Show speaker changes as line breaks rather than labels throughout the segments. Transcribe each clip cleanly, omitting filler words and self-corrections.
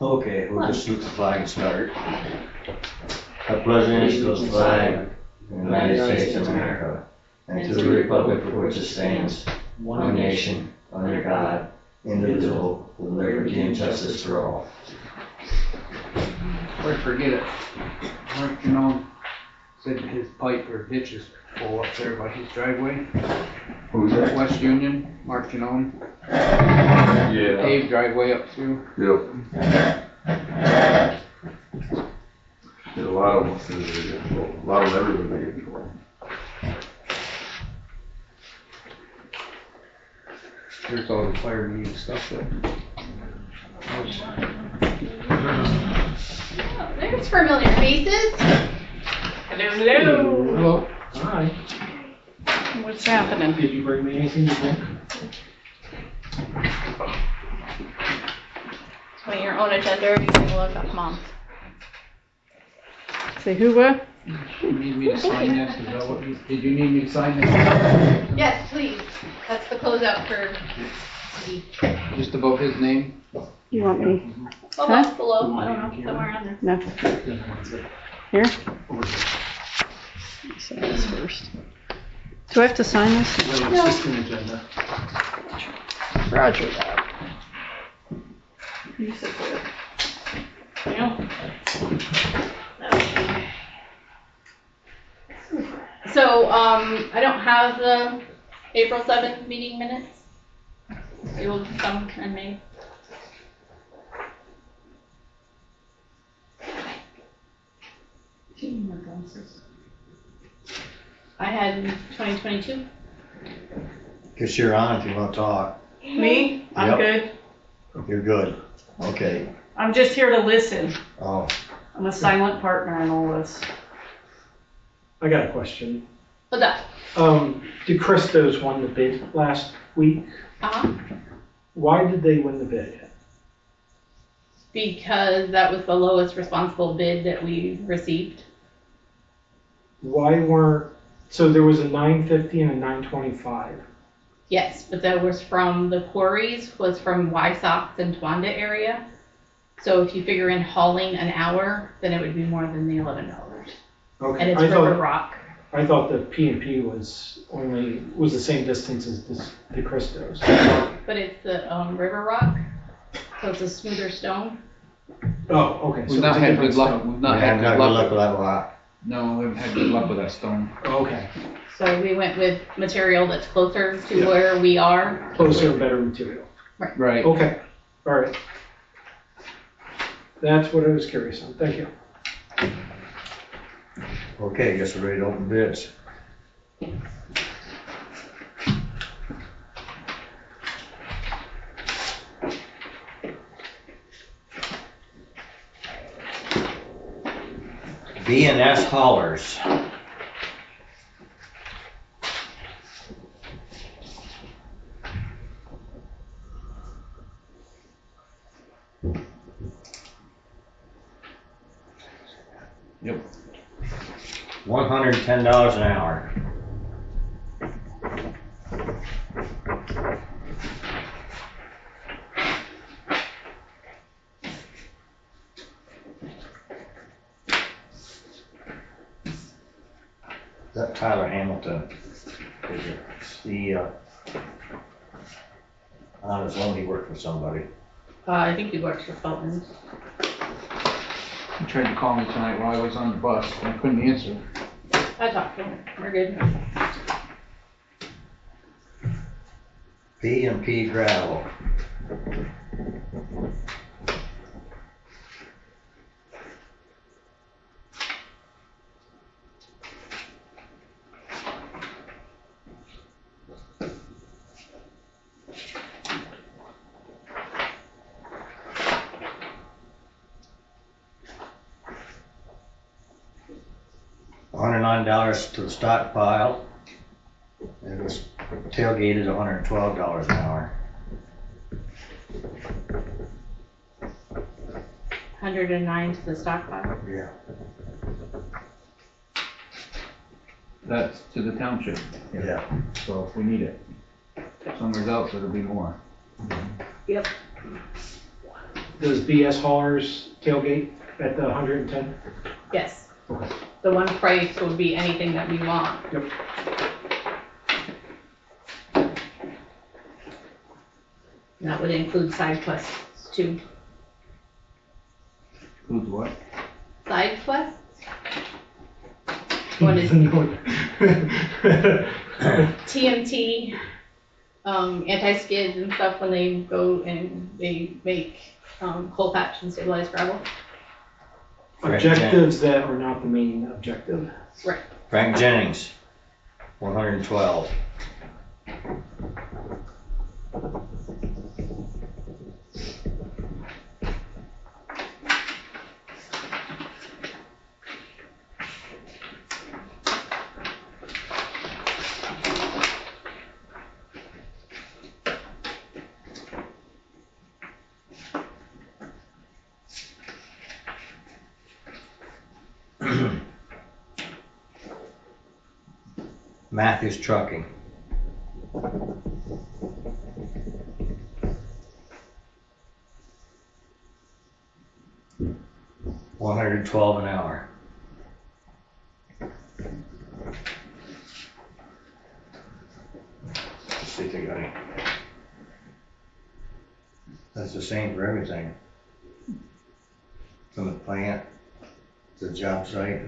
Okay, we'll just shoot the flag and start. I pledge allegiance to the flag of the United States of America and to the republic for which it stands, one nation, under God, indivisible, with liberty and justice for all.
Or forget it. Mark, you know, said his pipe or ditch is full up there by his driveway.
Who's that?
West Union, Mark, you know,
Yeah.
paved driveway up through.
Yep. There's a lot of them through there. A lot of them everywhere they get full.
There's all the fire meeting stuff there.
Oh, there's familiar faces. Hello, hello.
Hello.
Hi.
What's happening?
Did you bring me anything to drink?
So on your own agenda, you can look up Mom. Say who what?
You need me to sign this? Is that what did you need me to sign this?
Yes, please. That's the closeout for the
Just above his name?
You want me?
almost below. I don't know, somewhere on there.
No. Here? Sign this first. Do I have to sign this?
No, it's just an agenda.
Roger that. You sit there.
Yeah. Okay. So, I don't have the April 7th meeting minutes. It will come in May. I had 2022.
Guess you're on if you want to talk.
Me? I'm
Yep.
good.
You're good. Okay.
I'm just here to listen.
Oh,
I'm a silent partner in all this.
I got a question.
What's up?
The Christos won the bid last week. Why did they win the bid?
Because that was the lowest responsible bid that we received.
Why weren't, so there was a 950 and a 925.
Yes, but that was from the quarries, was from Wysox and Towanda area. So if you figure in hauling an hour, then it would be more than the $11. And
Okay,
it's
I
River
thought,
Rock.
I thought the P&P was the same distance as the Christos.
But it's the River Rock, so it's a smoother stone.
Oh, okay. So
We've not
it's a
had
different
good luck.
stone.
We've not
we
had
haven't got
good
good luck
luck.
with that lot.
No, we haven't had good luck with that stone.
Okay,
So we went with material that's closer to
Yeah.
where we are.
closer and better material.
Right.
Okay, all right. That's what I was curious on. Thank you.
Okay, guess we're ready to open bids. B&S haulers.
Yep.
$110 an hour. Is that Tyler Hamilton? Is it the, on his own, he worked for somebody.
I think he works for Felton's.
He tried to call me tonight while I was on the bus, and I couldn't answer.
I talked to him. We're good.
P&P gravel. $109 to the stockpile. It was tailgated $112 an hour.
109 to the stockpile.
Yeah.
That's to the township.
Yeah.
So if we need it somewhere else, it'll be more.
Yep.
Does BS haulers tailgate at the 110?
Yes.
Okay.
The one price would be anything that we want.
Yep.
And that would include side quests too.
Who's what?
Side quests? What is TMT, anti-skids and stuff when they go and they make, coal patch and stabilized gravel.
Objectives that are not the main objective.
Frank Jennings, 112. Matthews Trucking. $112 an hour. Let's see if they got any. That's the same for everything. From the plant to the job site.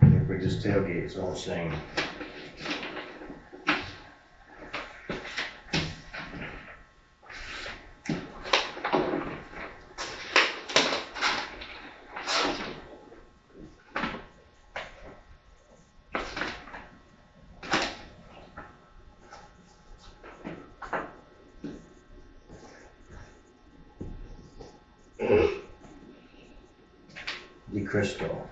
If we just tailgate, it's all the same. DeCristo.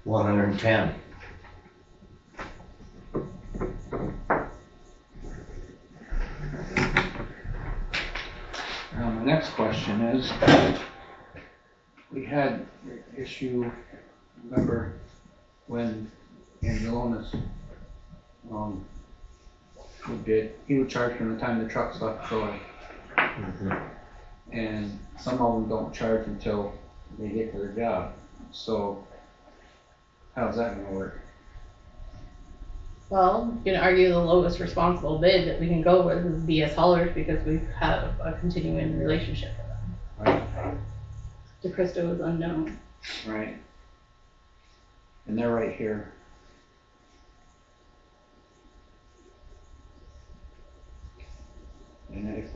$110.
Now, my next question is, we had an issue, remember, when Angelonis, he would charge from the time the trucks left Troy. And some of them don't charge until they get to their job. So, how's that gonna work?
Well, you can argue the lowest responsible bid that we can go with is BS haulers because we have a continuing relationship with them.
Right.
DeCristo is unknown.
Right. And they're right here. And if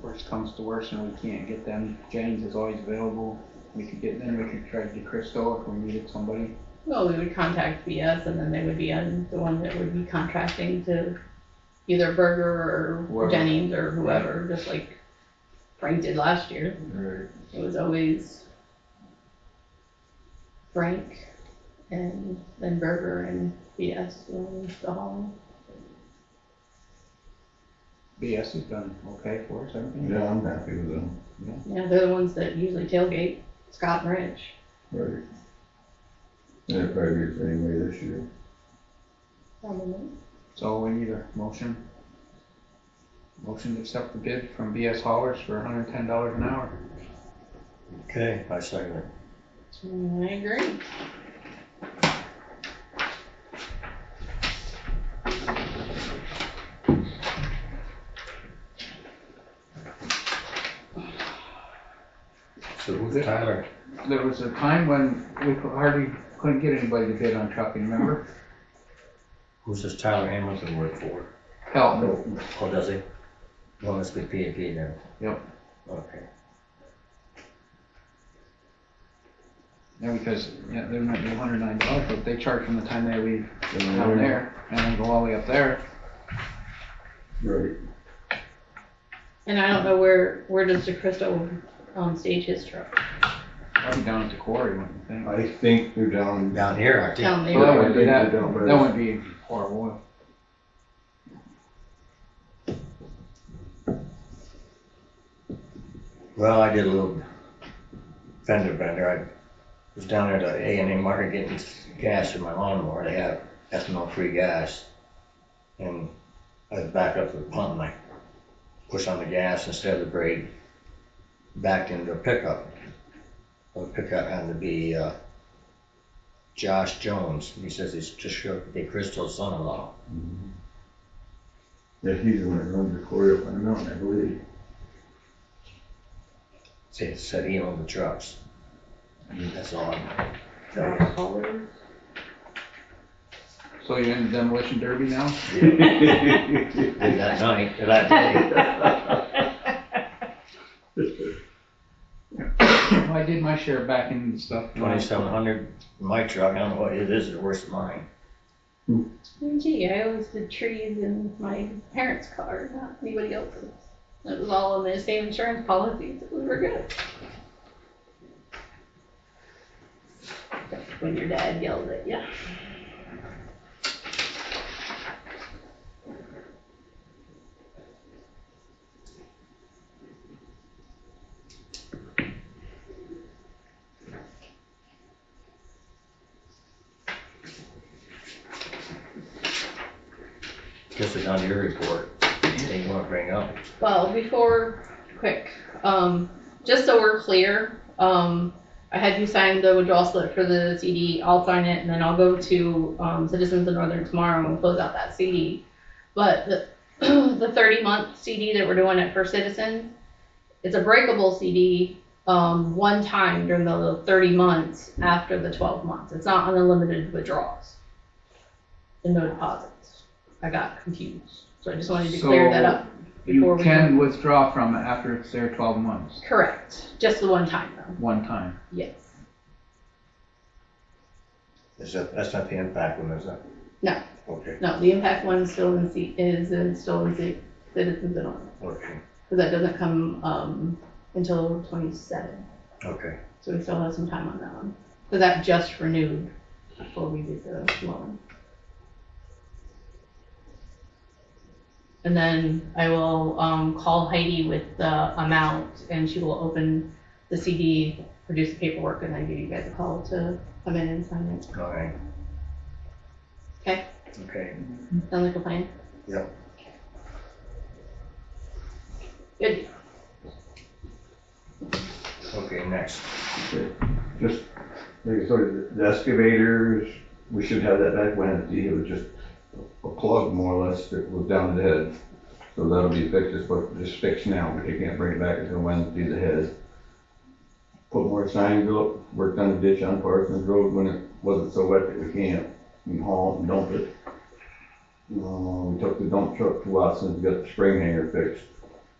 worst comes to worst and we can't get them, James is always available. We could get them, we could try DeCristo if we needed somebody.
Well, we would contact BS and then they would be the one that would be contracting to either Berger or
Whoever.
Jennings or whoever, just like Frank did last year.
Right.
It was always Frank and then Berger and BS doing the hauling.
BS has done okay for us, everything.
Yeah, I'm happy with them.
Yeah, they're the ones that usually tailgate, Scott and Rich.
Right. And it'll probably be the same way this year.
So we need a motion to accept the bid from BS Haulers for $110 an hour.
Okay, I second it.
I agree.
So who's Tyler?
There was a time when we couldn't get anybody to bid on trucking, remember?
Who's this Tyler Hamilton work for?
Helton.
Oh, does he? Well, must be PAP then.
Yep.
Okay.
Yeah, because they might be $109, but they charge from the time they leave down there and then go all the way up there.
Right.
And I don't know where does DeCristo stage his truck?
Probably down at the quarry, wouldn't you think?
I think they're down.
Down here, I think.
Down there.
Well, that
I
wouldn't be
think
that,
they're down by
that wouldn't be horrible.
Well, I did a little fender bender. I was down there at the A&M market getting gas for my lawnmower. They have ethanol-free gas. And I backed up to the pump and I pushed on the gas instead of the brake, backed into a pickup. The pickup happened to be Josh Jones. He says he's just sure to be Crystal's son-in-law.
Yeah, he's the one that runs the quarry up on the mountain, I believe.
Said he owned the trucks. That's all I'm telling you.
So you're in the demolition derby now?
Did that night, that day.
I did my share back in stuff.
2,700 in my truck. I don't know what it is. It's worse than mine.
Gee, I always did trees in my parents' car, not anybody else's. It was all in the same insurance policies. We were good. When your dad yelled at you.
Guess it's on your report. Anything you want to bring up?
Well, just so we're clear, I had you sign the withdrawal slip for the CD. I'll sign it, and then I'll go to Citizens of Northern tomorrow and close out that CD. But the 30-month CD that we're doing at First Citizens, it's a breakable CD one time during the 30 months after the 12 months. It's not unlimited withdrawals and no deposits. I got confused, so I just wanted to clear that up.
You can withdraw from it after it's there 12 months,
Correct. Just the one time though.
one time.
Yes.
That's not the impact one, is that?
No.
Okay.
No, the impact one is still in Citizens and on,
Okay.
because that doesn't come until 27.
Okay.
So we still have some time on that one. Because that just renewed before we did the loan. And then I will call Heidi with the amount, and she will open the CD, produce the paperwork, and then give you guys a call to come in and sign it.
All right.
Okay?
Okay.
Sound like a plan?
Yep.
Good.
Okay, next.
Just, like, sort of the excavators, we should have that back Wednesday. It was just a plug more or less that was down the head. So that'll be fixed, it's fixed now, but they can't bring it back until Wednesday, the head. Put more signs up, worked on the ditch on Parsons Road when it wasn't so wet that we can't. We can haul it and dump it. We took the dump truck to Watson's, got the spring hanger fixed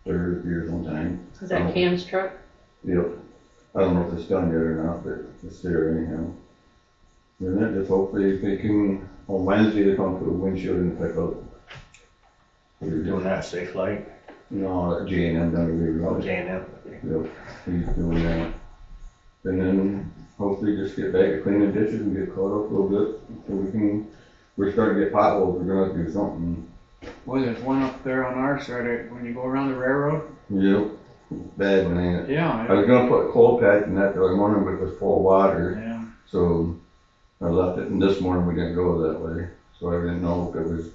Thursday or sometime.
Is that Cam's truck?
Yep. I don't know if it's done yet or not, but it's there anyhow. And then just hopefully if they can, on Wednesday, they come put a windshield in the pickup.
You're doing that safe light?
No, J&M done a good
Oh,
job.
J&M.
Yep, he's doing that. And then hopefully just get back to cleaning ditches and get caught up a little bit, so we're starting to get potholes, we're gonna have to do something.
Boy, there's one up there on our side, when you go around the railroad.
Yep, bad one, ain't it?
Yeah.
I was gonna put a cold patch in that, but I wondered if it was full of water,
Yeah.
so I left it, and this morning we didn't go that way, so I didn't know if it was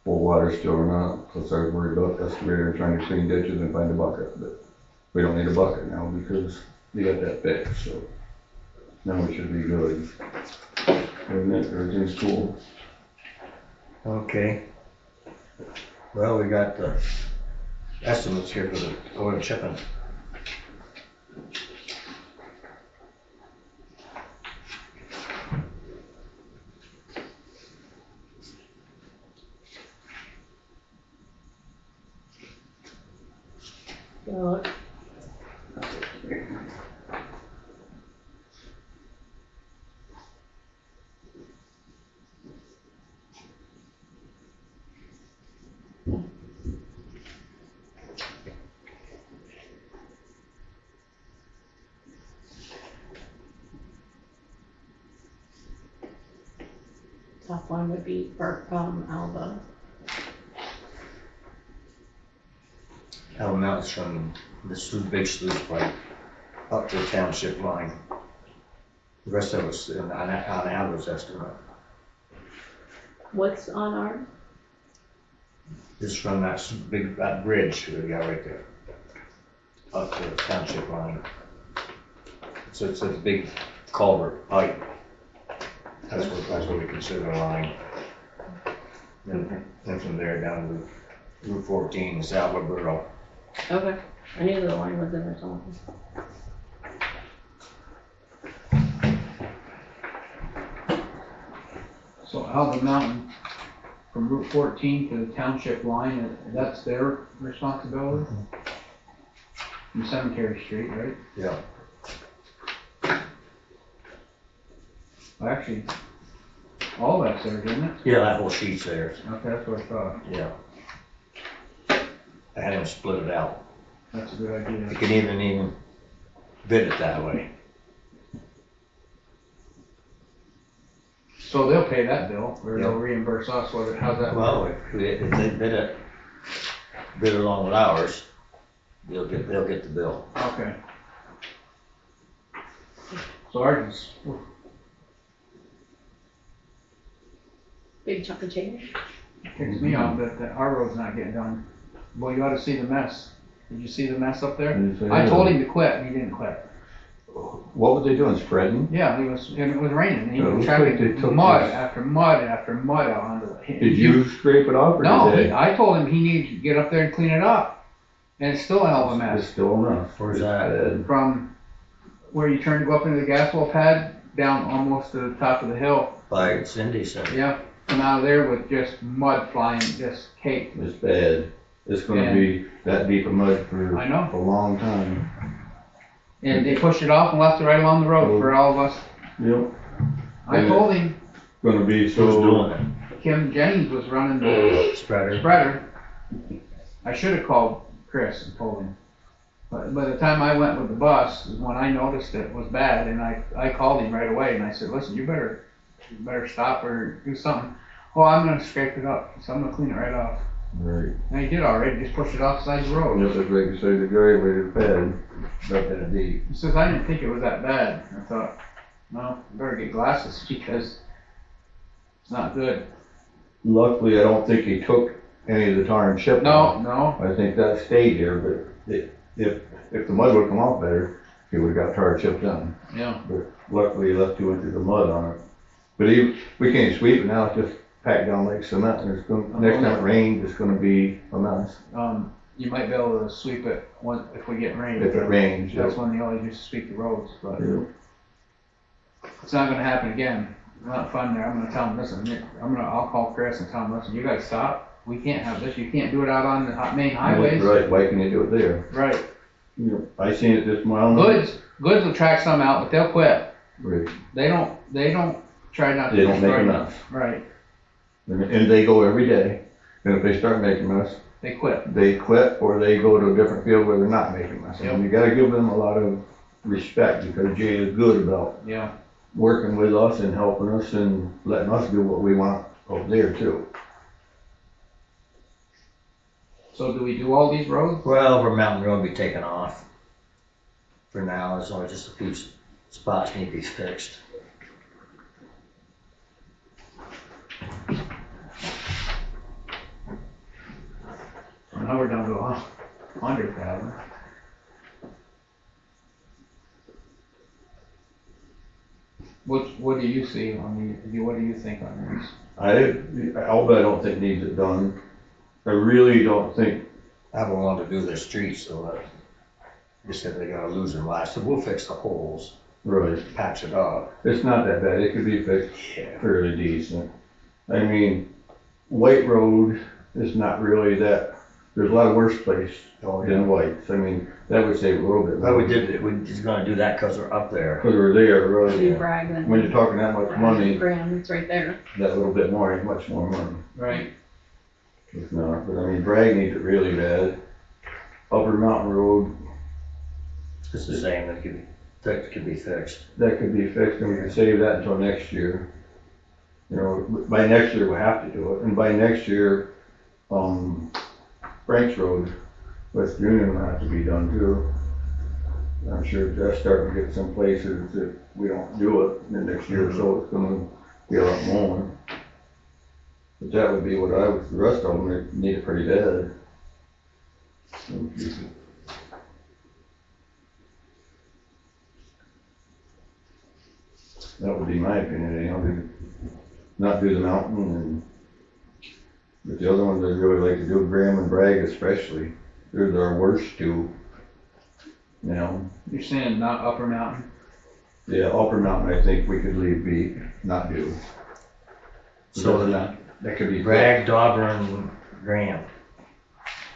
full water still or not, because I was worried about excavator and trying to clean ditches and find a bucket, but we don't need a bucket now because we got that fixed, so now we should be good. And everything's cool.
Okay. Well, we got the estimates here for the oil shipping.
Well, top one would be Alba.
Elm Mountain's from the big sluice pipe up to the township line. The rest of it's on Aldo's estimate.
What's on ours?
It's from that bridge we got right there, up to the township line. So it's a big culvert pipe. That's what we consider a line. Then from there down to Route 14 is Albert Borough.
Okay, I knew the line was in there somewhere.
So Alba Mountain, from Route 14 to the township line, that's their responsibility? From Cemetery Street, right?
Yeah.
Well, actually, all that's there, isn't it?
Yeah, that whole sheet's there.
Okay, that's what I thought.
Yeah. I had him split it out.
That's a good
You
idea.
can even bid it that way.
So they'll pay that bill, or they'll
Yeah.
reimburse us, how's that?
Well, if they bid it along with ours, they'll get the bill.
Okay. So ours is,
Big chunk of change.
kicks me off that our road's not getting done. Well, you ought to see the mess. Did you see the mess up there? I told him to quit, and he didn't quit.
What were they doing, spreading?
Yeah, and it was raining, and he
Yeah, it
was
looks like they
tracking
took
mud
this-
after mud after mud out onto it.
Did you scrape it off or
No,
did they?
I told him he needed to get up there and clean it up. And it's still a hell of a
It's
mess.
still enough.
Where's
It's
that?
bad.
From where you turn to go up into the gas well pad, down almost to the top of the hill.
By Cindy said.
Yeah, come out of there with just mud flying, just caked.
It's bad. It's gonna
And-
be that deep of mud for
I know.
a long time.
And they pushed it off and left it right along the road for all of us.
Yep.
I told him
Gonna be
Who's
so.
doing
Kim Jennings was running the
it? Spreader.
spreader. I should have called Chris and told him. But by the time I went with the bus, is when I noticed it was bad, and I called him right away, and I said, listen, you better stop or do something. Oh, I'm gonna scrape it up, so I'm gonna clean it right off.
Right.
And he did already, just pushed it off the side of the road.
Yep, it's like you say, the driveway is bad, not that deep.
He says, I didn't think it was that bad. I thought, well, I better get glasses because it's not good.
Luckily, I don't think he took any of the tar and chip
No,
off.
no,
I think that stayed here, but if the mud would've come off better, he would've got tar and chipped on.
yeah.
But luckily, he left 2 inches of mud on it. But we can't sweep it now, it's just packed down like cement, and next time it rains, it's gonna be a mess.
You might be able to sweep it if we get rain.
If it rains,
That's
yep.
when they always used to sweep the roads, but
Yep.
it's not gonna happen again. It's not fun there. I'm gonna tell them, listen, I'll call Chris and tell him, listen, you guys stop. We can't have this. You can't do it out on the main highways.
Right, why can you do it there?
Right.
I seen it this mile.
Goods will track some out, but they'll quit.
Right.
They don't try not to.
They don't make
destroy
a
them.
mess.
Right.
And they go every day, and if they start making a mess,
They quit.
they quit or they go to a different field where they're not making a mess. And you gotta give them a lot of respect because Jay is good about
Yeah.
working with us and helping us and letting us do what we want over there too.
So do we do all these roads?
Well, over Mountain Road will be taken off. For now, there's only just a few spots need to be fixed.
Now we're down to 100,000. What do you see on what do you think on these?
Alba, I don't think needs it done. I really don't think,
I haven't wanted to do their streets, so they said they're gonna lose them last, so we'll fix the holes,
really,
patch it up.
it's not that bad, it could be fixed fairly decent. I mean, White Road is not really that, there's a lot of worse place than White's. I mean, that would save a little bit.
But we're just gonna do that because we're up there.
Because we're there,
Do
really.
brag then.
When you're talking that much money,
Grand, it's right there.
that little bit more is much more money.
Right.
It's not, but I mean, Bragg needs it really bad. Upper Mountain Road,
It's the same, that could be fixed.
that could be fixed and we can save that until next year. You know, by next year we'll have to do it, and by next year, Frank's Road, West Union will have to be done too. I'm sure that's starting to get some places that we don't do it, in the next year or so, it's gonna be a lot more. But that would be what I would, the rest of them, they need it pretty bad. That would be my opinion, not do the mountain and, but the other ones I really like to do, Graham and Bragg especially, they're our worst two. You know,
You're saying not Upper Mountain?
yeah, Upper Mountain, I think we could leave be, not do.
So
That could be.
Bragg, Dauber, and Graham.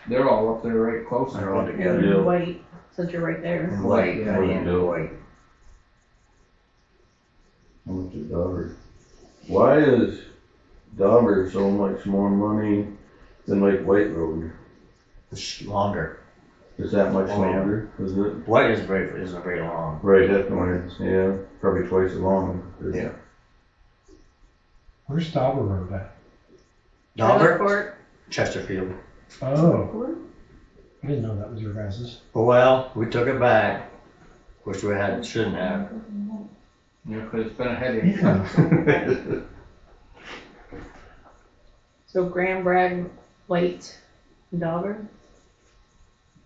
They're all up there right close.
They're all
And
together.
Yeah.
White, since you're right there.
And White,
Yeah.
and White.
How much is Dauber? Why is Dauber so much more money than like White Road?
It's longer.
Is that much
Oh, yeah.
longer? Is it?
White isn't very long.
Right, definitely, yeah, probably twice as long.
Yeah.
Where's Dauber Road at?
Dauber,
Court.
Chesterfield.
Oh, I didn't know that was your guys's.
Well, we took it back, which we shouldn't have.
Yeah, 'cause it's been a headache.
Yeah.
So Graham, Bragg, White, and Dauber.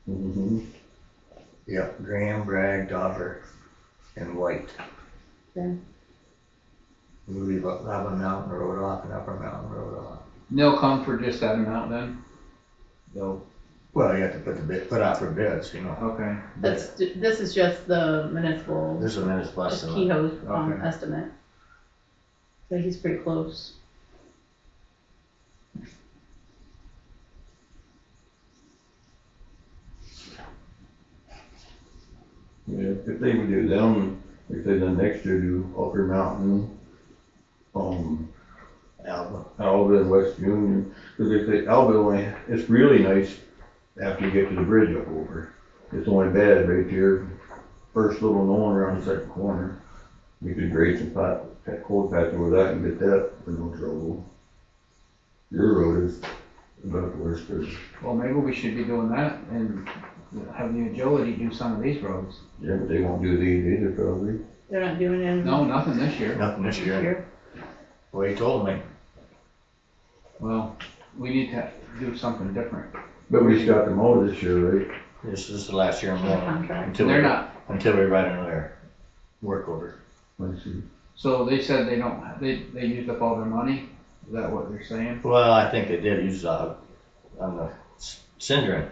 Mhm.
Yep, Graham, Bragg, Dauber, and White.
Okay.
We leave Upper Mountain Road off and Upper Mountain Road off.
They'll come for just that amount then? They'll,
Well, you have to put out for bids, you know.
okay.
This is just the municipal,
There's a minute's plus
just
in it.
Kehoe's,
Okay.
estimate. So he's pretty close.
Yeah, if they would do them, if they then next year do Upper Mountain,
Alba.
Alba and West Union, because if they, Alba only, it's really nice after you get to the bridge up over. It's only bad right here, first little knoll around the second corner. You could grade some cold patch over that and get that for no trouble. Your road is about the worst, but,
Well, maybe we should be doing that and have the agility do some of these roads.
yeah, but they won't do these either probably.
They're not doing it
No, nothing this year.
Nothing this year.
here.
Well, he told me.
Well, we need to do something different.
But we just got the mow this year, right?
This is the last year I'm
Their
going.
contract.
They're not,
Until we write another work order.
Let's see.
so they said they don't, they used up all their money? Is that what they're saying?
Well, I think they did use, on the syndrome.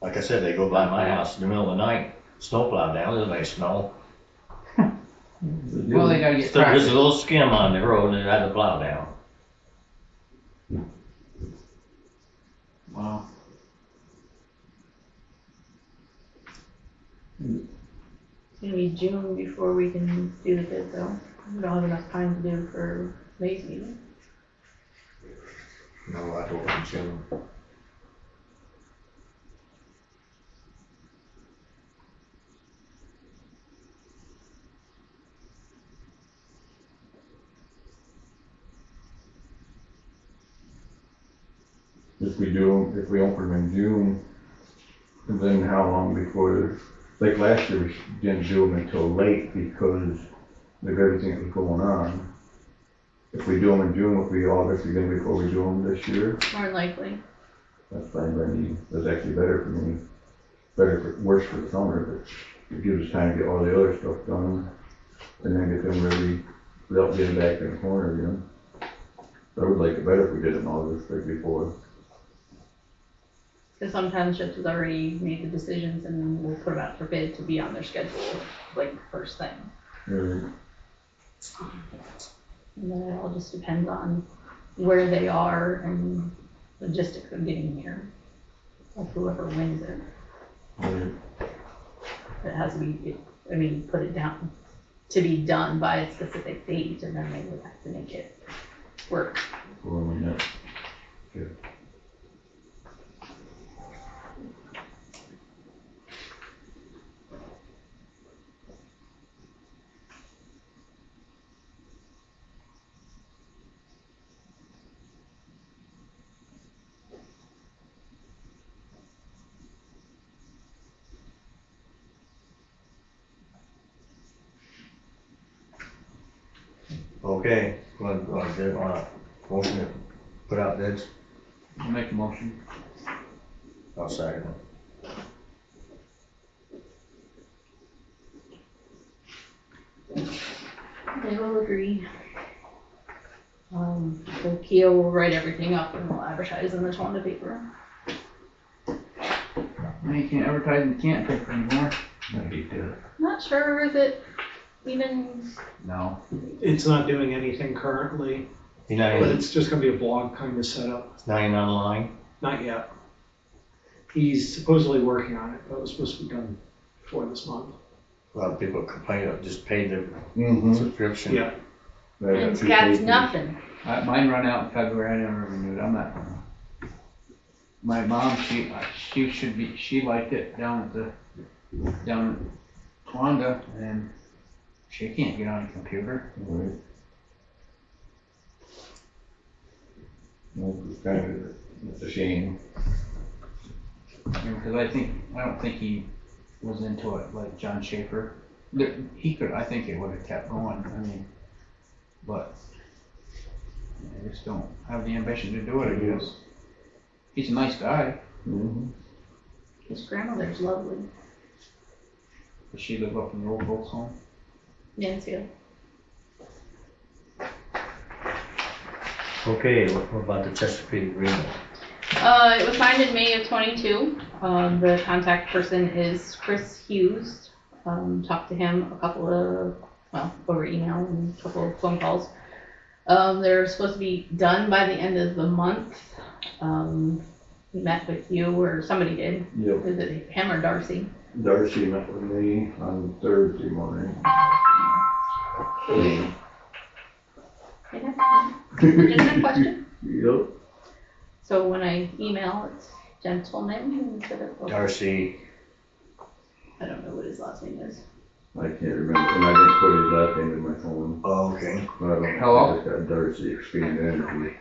Like I said, they go by my house in the middle of the night, snowplow down, there's no snow.
Well, they gotta get
So there's
tractors.
a little skim on the road and it had to plow down.
Wow.
It's gonna be June before we can do the bid though. We don't have enough time to do for May's meeting.
No, I told him June.
If we open them in June, and then how long before, like last year, we didn't do them until late because of everything that was going on. If we do them in June, it'll be August again before we do them this year.
More than likely.
That's fine by me. That's actually better for me. Worse for the summer, but it gives us time to get all the other stuff done and then get them ready without getting back in the corner again. I would like it better if we did it in August like before.
Because some townships has already made the decisions and we'll put them out for bid to be on their schedule, like first thing.
Right.
And then it all just depends on where they are and logistics of getting here. Of whoever wins it.
Right.
It has to be, put it down to be done by a specific date and then they would have to make it work.
Well, I mean, that's good.
Okay, want motion to put out bids?
I'll make a motion.
I'll second it.
They will agree. So Kia will write everything up and we'll advertise in the Towanda paper.
Now you can't advertise in the Canton paper anymore.
That'd be good.
Not sure if it even,
No.
It's not doing anything currently,
You're not
but
even,
it's just gonna be a blog kind of setup.
it's not even online?
Not yet. He's supposedly working on it, but it was supposed to be done before this month.
A lot of people complain of just paid the
Mm-hmm.
subscription.
Yeah.
and it's got nothing.
Mine run out in February, I never renewed, I'm not. My mom, she liked it down in Towanda, and she can't get on a computer.
Right. Well, it's kind of, it's a shame.
Because I don't think he was into it like John Schaefer. I think it would have kept going, I mean, but I just don't have the ambition to do it, I guess. He's a nice guy.
Mm-hmm.
His grandmother's lovely.
Does she live up in the old folks home?
Nancy.
Okay, what about the Chesapeake agreement?
It was signed in May of 22. The contact person is Chris Hughes. Talked to him over email and a couple of phone calls. They're supposed to be done by the end of the month. We met with you, or somebody did.
Yep.
Is it him or Darcy?
Darcy met with me on Thursday morning.
Legitimate question.
Yep.
So when I email, it's gentleman instead of.
Darcy,
I don't know what his last name is.
I can't remember, and I didn't put his last name in my phone,
oh, okay.
but I don't,
Hello?
I just got Darcy Expand Energy.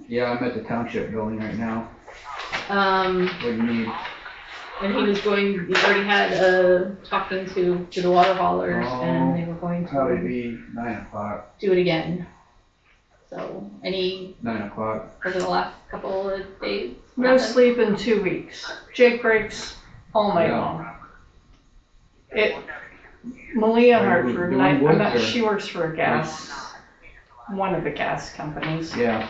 Yeah, I'm at the township building right now. What do you need?
And he already had talking to the water haulers, and they were going
Probably
to
be 9 o'clock,
do it again. So, any,
9 o'clock.
over the last couple of days?
No
nothing?
sleep in 2 weeks. Jake breaks all night
Yeah.
long. Malia
Are you
Hartford,
doing
and
woods or-
she works for one of the gas companies.
Yeah.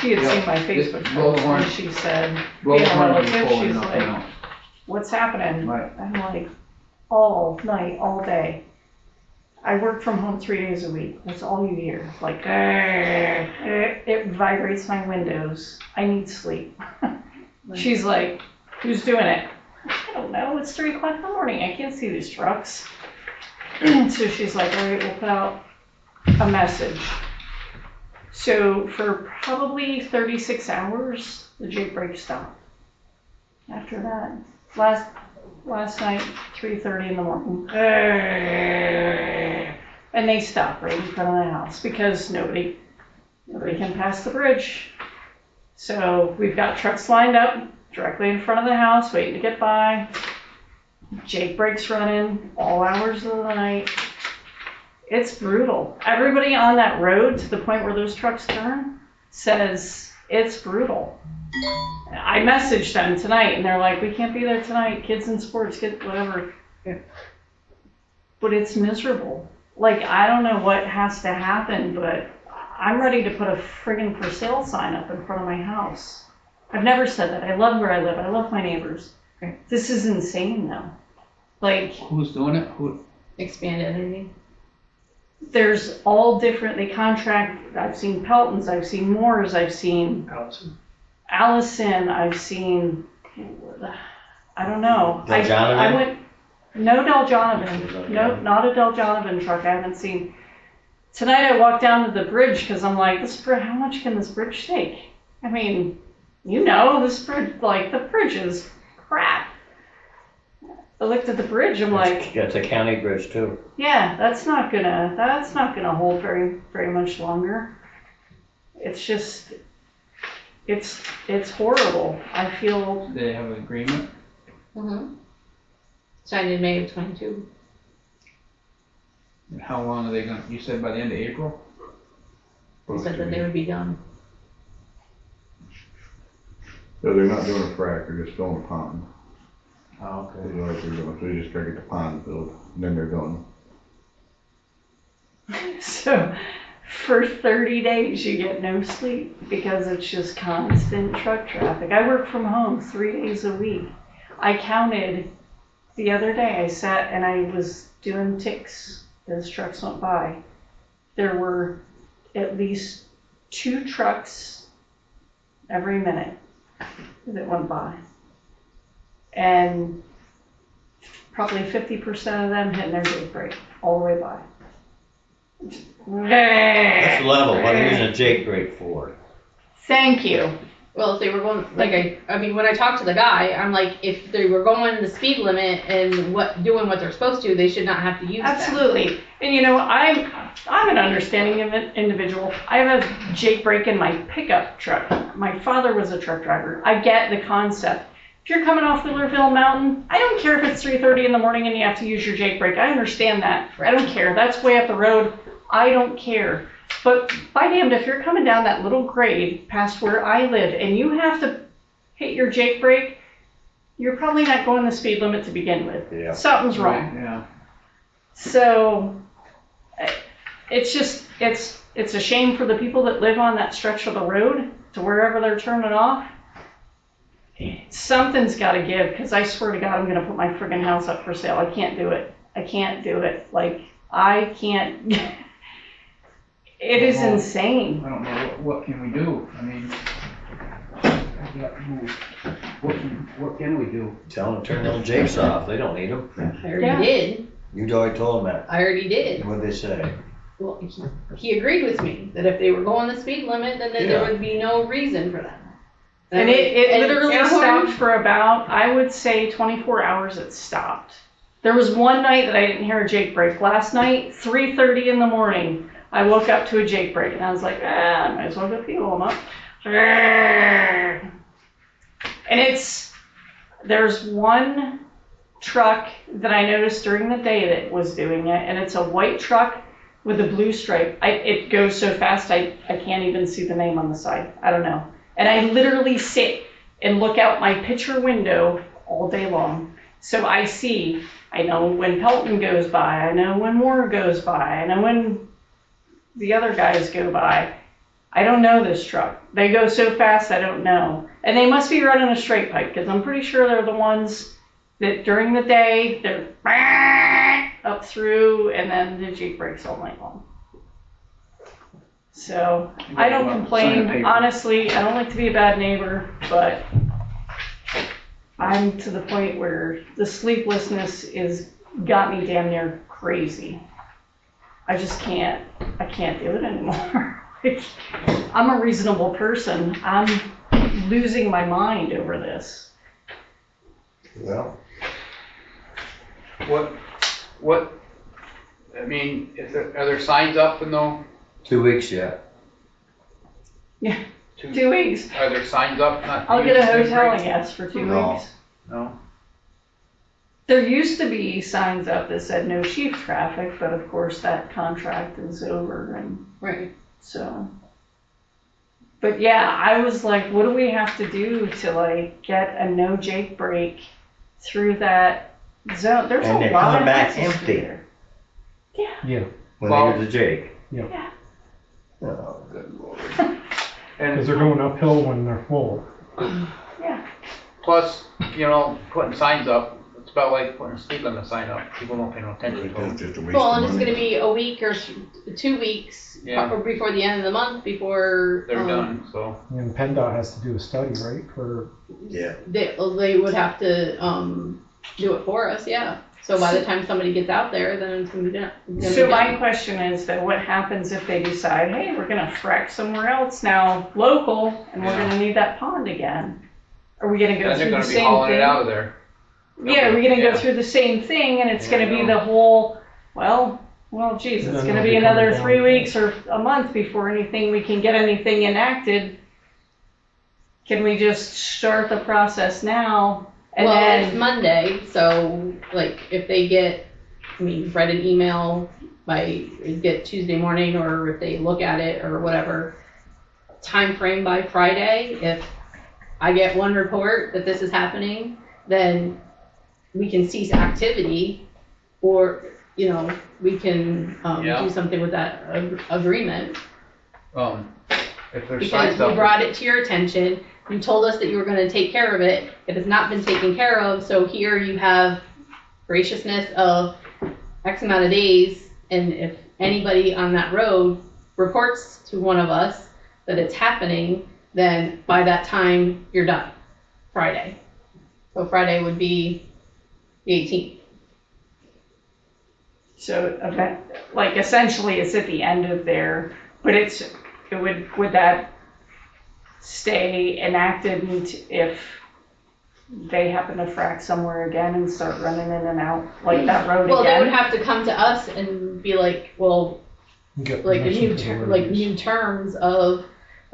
She had
Yeah.
seen my Facebook
Just blow the
post,
horn.
and she said,
Blow the
being a
horn
relative,
before
she's
nothing
like,
else.
what's happening?
Right.
I'm like, all night, all day. I work from home 3 days a week. That's all you hear. Like, it vibrates my windows. I need sleep. She's like, who's doing it? I don't know. It's 3 o'clock in the morning. I can't see these trucks. So she's like, all right, we'll put out a message. So for probably 36 hours, the Jake break stopped. After that, last night, 3:30 in the morning, and they stopped right in front of the house because nobody can pass the bridge. So we've got trucks lined up directly in front of the house, waiting to get by. Jake breaks running all hours of the night. It's brutal. Everybody on that road to the point where those trucks turn says it's brutal. I messaged them tonight and they're like, we can't be there tonight. Kids in sports, kids, whatever. But it's miserable. Like, I don't know what has to happen, but I'm ready to put a friggin' for sale sign up in front of my house. I've never said that. I love where I live. I love my neighbors. This is insane though. Like,
Who's doing it? Who?
Expand energy.
there's all different, they contract, I've seen Peltons, I've seen Moores, I've seen Allison, I've seen, I don't know.
Deljonovan?
I went, no Deljonovan, no, not a Deljonovan truck, I haven't seen. Tonight I walked down to the bridge because I'm like, how much can this bridge take? I mean, this bridge, like, the bridge is crap. I looked at the bridge, I'm like,
It's a county bridge too.
yeah, that's not gonna hold very, very much longer. It's just, it's horrible. I feel,
They have an agreement?
Mm-hmm. Signed in May of 22.
And how long are they gonna, you said by the end of April?
They said that they would be done.
So they're not doing a frac, they're just filling a pond.
Oh,
That's
okay.
what they're doing, so they just try to get the pond filled, and then they're done.
So for 30 days you get no sleep because it's just constant truck traffic. I work from home 3 days a week. I counted the other day, I sat and I was doing ticks as trucks went by. There were at least 2 trucks every minute that went by. And probably 50% of them hitting their Jake brake all the way by.
That's level, what are you using a Jake brake for?
Thank you.
Well, if they were going, like, I mean, when I talked to the guy, I'm like, if they were going the speed limit and doing what they're supposed to, they should not have to use that.
Absolutely. And you know, I'm an understanding individual. I have a Jake brake in my pickup truck. My father was a truck driver. I get the concept. If you're coming off Wheelerville Mountain, I don't care if it's 3:30 in the morning and you have to use your Jake brake. I understand that. I don't care. That's way up the road. I don't care. But by damned, if you're coming down that little grade past where I live and you have to hit your Jake brake, you're probably not going the speed limit to begin with.
Yeah.
Something's wrong.
Yeah.
So it's just, it's a shame for the people that live on that stretch of the road to wherever they're turning off. Something's got to give, because I swear to God, I'm going to put my friggin' house up for sale. I can't do it. I can't do it. Like, I can't. It is insane.
I don't know, what can we do? I mean, what can we do?
Tell them to turn those Jakes off, they don't need them.
I already
Yeah.
did.
You already told them that.
I already did.
What'd they say?
Well, he agreed with me that if they were going the speed limit, then there
Yeah.
would be no reason for that.
And it
And
literally
air horn-
stopped for about, I would say, 24 hours it stopped. There was one night that I didn't hear a Jake brake. Last night, 3:30 in the morning, I woke up to a Jake brake and I was like, I might as well go fuel them up. And there's one truck that I noticed during the day that was doing it, and it's a white truck with a blue stripe. It goes so fast I can't even see the name on the side. I don't know. And I literally sit and look out my picture window all day long. So I know when Pelton goes by, I know when Moore goes by, I know when the other guys go by. I don't know this truck. They go so fast I don't know. And they must be running a straight pipe, because I'm pretty sure they're the ones that during the day, they're up through, and then the Jake brakes all night long. So I don't
Sign a
complain.
paper.
Honestly, I don't like to be a bad neighbor, but I'm to the point where the sleeplessness is got me damn near crazy. I just can't do it anymore. Like, I'm a reasonable person. I'm losing my mind over this.
Well,
What, I mean, are there signs up and no?
2 weeks yet.
Yeah, 2 weeks.
Are there signs up? Not to
I'll get a
use Jake
hotel, I
brakes?
guess, for 2
No.
weeks.
No?
There used to be signs up that said no sheep traffic, but of course that contract is over, and
Right.
so. But yeah, I was like, what do we have to do to like get a no Jake brake through that zone? There's
And
a
they're
lot
coming
of
back
access through
empty.
there.
Yeah,
When
Well-
they get the Jake.
Yeah.
Oh, good lord.
because
And
they're going uphill when they're full.
plus, putting signs up, it's about like putting a speed limit sign up. People don't pay no attention to them.
That's just a waste
Well,
of
and it's
money.
gonna be a week or 2 weeks
Yeah.
before the end of the month before
They're done, so.
And PennDOT has to do a study, right, for,
Yeah.
They would have to do it for us, yeah. So by the time somebody gets out there, then it's gonna be done.
So my question is that what happens if they decide, hey, we're gonna frack somewhere else now, local, and we're
Yeah.
gonna need that pond again? Are we gonna go
Then they're
through the
gonna be
same
hauling it
thing?
out of there.
Yeah, we're gonna
Yeah.
go through the same thing, and it's
Yeah,
gonna
I
be
know.
the whole, well, geez,
And
it's
then
gonna
they'll
be
be
another
coming down.
3 weeks or a month before we can get anything enacted. Can we just start the process now? And
Well, it's
then,
Monday, so like if they get, I mean, read an email by get Tuesday morning, or if they look at it or whatever, time frame by Friday, if I get one report that this is happening, then we can cease activity, or, you know, we can
Yeah.
do something with that agreement.
If there's
Because
signs
we
up,
brought it to your attention, you told us that you were gonna take care of it, it has not been taken care of, so here you have graciousness of X amount of days, and if anybody on that road reports to one of us that it's happening, then by that time, you're done, Friday. So Friday would be the 18th.
So event, like essentially it's at the end of there, but would that stay enacted if they happen to frack somewhere again and start running in and out like that road
Well, they would
again?
have to come to us and be like, well,
Get
like a
permission
new,
to the
like
roads.
new terms of,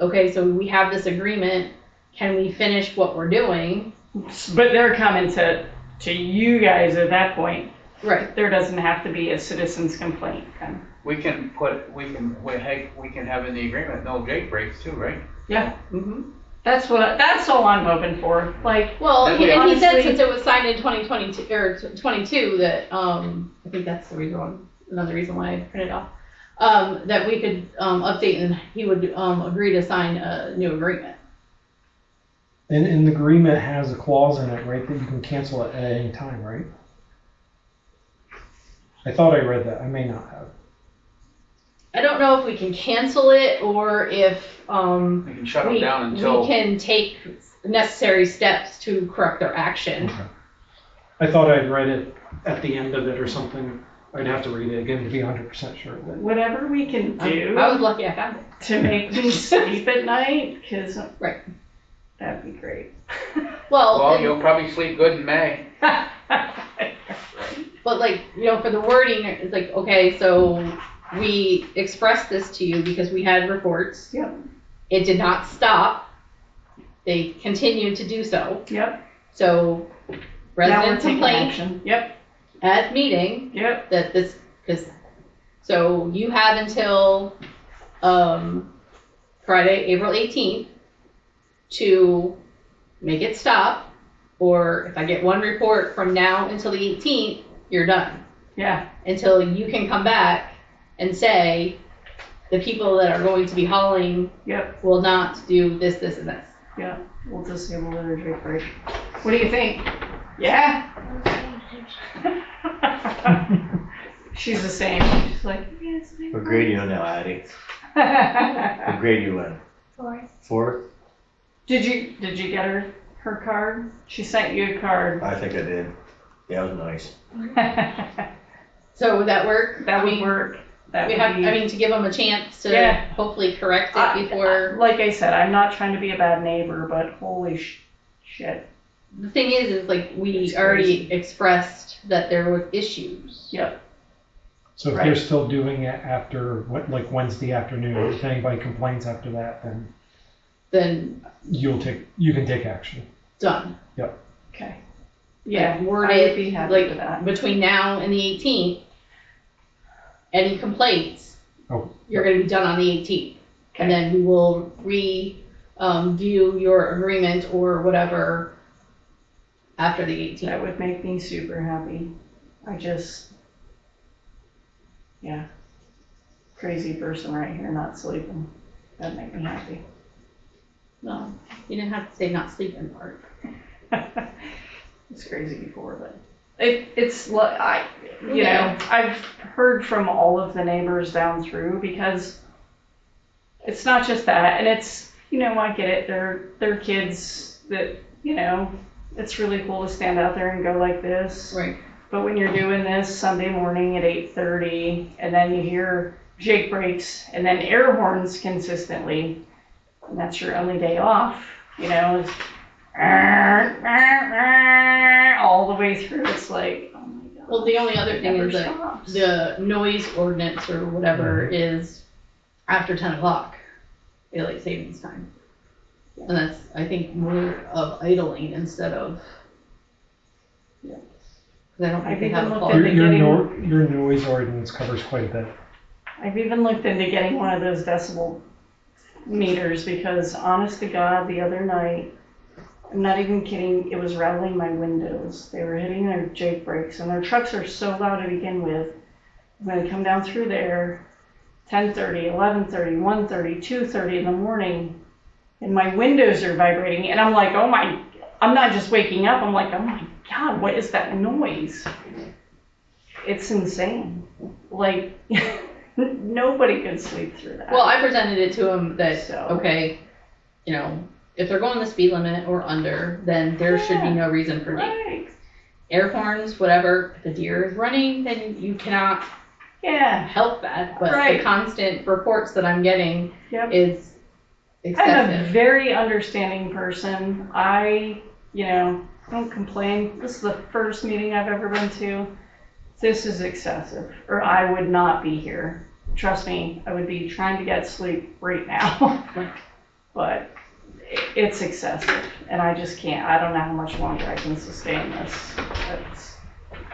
okay, so we have this agreement, can we finish what we're doing?
But they're coming to you guys at that point.
Right.
There doesn't have to be a citizen's complaint then.
we can have in the agreement, no Jake breaks too, right?
Yeah,
Mm-hmm.
that's all I'm hoping for. Like,
Well,
Then
and
we
he said
honestly-
since it was signed in 2022, or 22, that, I think that's the reason, another reason why I printed it off, that we could, update, and he would, agree to sign a new agreement.
And the agreement has a clause in it, right, that you can cancel it at any time, right? I thought I read that. I may not have.
I don't know if we can cancel it, or if,
We can shut them down until.
we can take necessary steps to correct their action.
Okay. I thought I'd read it at the end of it or something. I'd have to read it again to be 100% sure. But
whatever we can do
I was lucky I found it.
to make me sleep at night, because
Right.
that'd be great.
Well, you'll probably sleep good in May.
But like, you know, for the wording, it's like, okay, so we expressed this to you because we had reports.
Yep.
It did not stop. They continued to do so.
Yep.
So
Now we're
resident
taking
complaint
action. Yep.
at meeting
Yep.
that this, because, so you have until, Friday, April 18th to make it stop. Or if I get one report from now until the 18th, you're done.
Yeah.
Until you can come back and say, the people that are going to be hauling
Yep.
will not do this, this, and this.
Yeah. We'll disable the Drake break. What do you think? Yeah. She's the same. She's like, yes.
What grade are you in now, Addie? What grade are you in? Fourth?
Did you get her card? She sent you a card.
I think I did. Yeah, it was nice.
So would that work?
That
I
would
mean,
work. That
We
would
have,
be,
I mean, to give them a chance to
Yeah.
hopefully correct it before.
like I said, I'm not trying to be a bad neighbor, but holy shit.
The thing is like, we
It's
already expressed that there were issues.
Yep.
so if
Right.
they're still doing it after like Wednesday afternoon, if anybody complains after that, then
Then
you can take action.
done.
Okay. Yeah,
Word
I
it,
would be happy
like,
with that.
between now and the 18th, any complaints,
Oh.
you're gonna be done on the 18th. And
Okay.
then we will view your agreement or whatever after the 18th.
That would make me super happy. Yeah. Crazy person right here not sleeping. That'd make me happy.
No, you didn't have to say not sleeping part.
It's crazy before, but I've heard from all of the neighbors down through, because it's not just that, and it's, I get it, they're kids that, it's really cool to stand out there and go like this.
Right.
But when you're doing this Sunday morning at 8:30, and then you hear Jake brakes and then air horns consistently, and that's your only day off, it's all the way through. It's like, oh my God.
Well, the only other
it
thing
never
is that
stops.
the noise ordinance or whatever is after 10 o'clock, daylight savings time. And that's, I think, more of idling instead of. 'Cause I don't think
I've
they have
even
a
looked
plug.
into
Your noise ordinance covers quite a bit.
I've even looked into getting one of those decibel meters because honest to God, the other night, I'm not even kidding, it was rattling my windows. They were hitting their Jake brakes and their trucks are so loud to begin with. When I come down through there, 10:30, 11:30, 1:30, 2:30 in the morning, and my windows are vibrating and I'm like, oh my, I'm not just waking up, I'm like, oh my God, what is that noise? It's insane. Like, nobody could sleep through that.
Well, I presented it to him that,
So-
okay, you know, if they're going the speed limit or under, then there should be no reason for
Right.
air horns, whatever. If a deer is running, then you cannot
Yeah.
help that. But
Right.
the constant reports that I'm getting
Yep.
is
I'm a
excessive.
very understanding person. I don't complain. This is the first meeting I've ever been to. This is excessive, or I would not be here. Trust me, I would be trying to get sleep right now. But it's excessive, and I just can't. I don't know how much longer I can sustain this.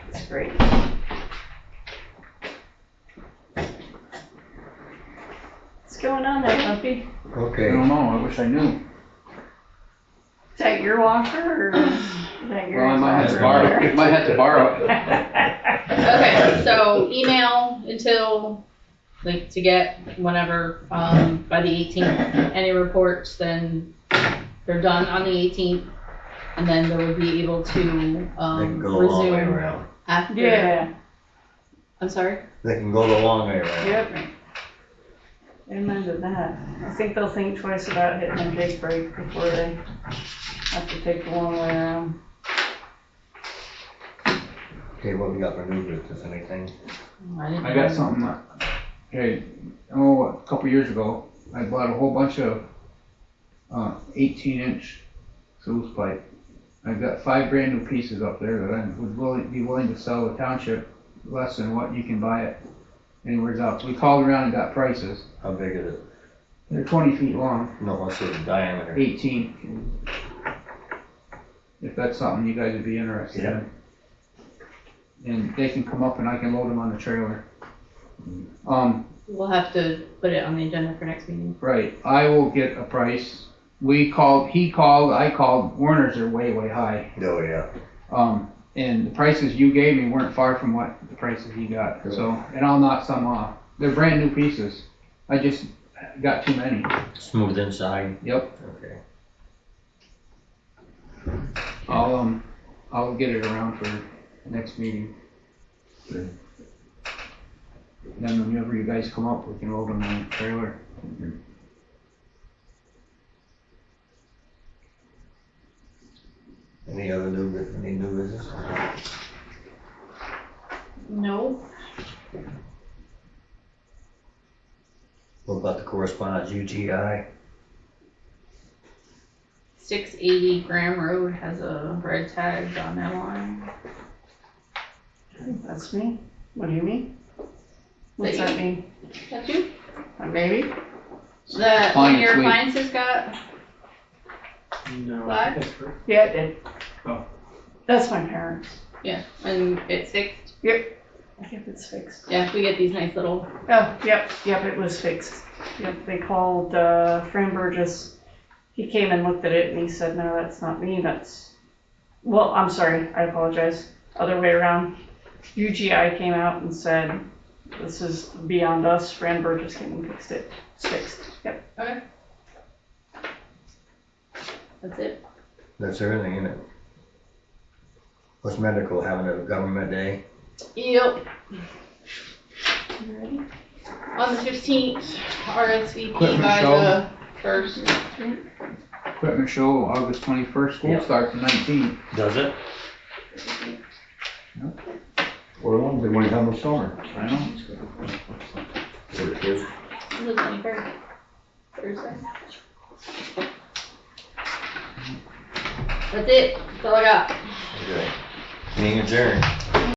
It's great. What's going on there, Bumpy?
I
Okay,
don't know, I wish I knew.
Is that your walker, or is that your?
Well, I might have to
walker?
borrow, might have to borrow it.
Okay, so email until, like, to get whenever, by the 18th. Any reports, then they're done on the 18th. And then they would be able to,
they can go the long way
resume
around.
after.
Yeah,
I'm sorry?
They can go the long way around.
yep. Amen to that. I think they'll think twice about hitting their Jake brake before they have to take the long way around.
Okay, what we got for new business, anything?
I got something, okay, a couple years ago, I bought a whole bunch of 18-inch sluice pipe. I've got 5 brand new pieces up there that I would be willing to sell the township less than what you can buy it anywhere else. We called around and got prices.
How big is it?
They're 20 feet long,
No, what's the diameter?
18. If that's something you guys would be interested
Yeah.
in. And they can come up and I can load them on the trailer.
We'll have to put it on the agenda for next meeting.
Right, I will get a price. He called, I called, Warner's are way, way high.
Oh, yeah.
And the prices you gave me weren't far from what the prices he got, so, and I'll knock some off. They're brand new pieces. I just got too many.
Smooth inside?
Yep,
Okay.
I'll get it around for next meeting.
Okay.
Then whenever you guys come up, we can load them on the trailer.
Any other new business?
No.
What about the correspondence, UTI?
680 Graham Road has a red tag on that line.
That's me. What do you mean? What's that mean?
That you?
Maybe.
That one of your
Appliance
appliances got?
No,
Black?
that's correct.
Yeah, it did.
Oh.
That's my parents.
Yeah, and it's fixed.
Yep, it's fixed.
Yeah, we get these nice little,
Oh, yep, it was fixed. Yep, they called, Fran Burgess. He came and looked at it and he said, no, that's not me, well, I'm sorry, I apologize. Other way around. UGI came out and said, this is beyond us. Fran Burgess came and fixed it. It's fixed. Yep.
okay. That's it.
That's everything, isn't it? What's medical having a government day?
Yep. You ready? On the 15th, RSVP
Equipment
by
show.
the 1st.
Equipment show, August 21st, school
Yeah.
starts the 19th.
Does it?
Or long, they want to have a summer.
I know.
What it is?
The 23rd. Thursday. That's it. That's all I got.
Okay. Being adjourned.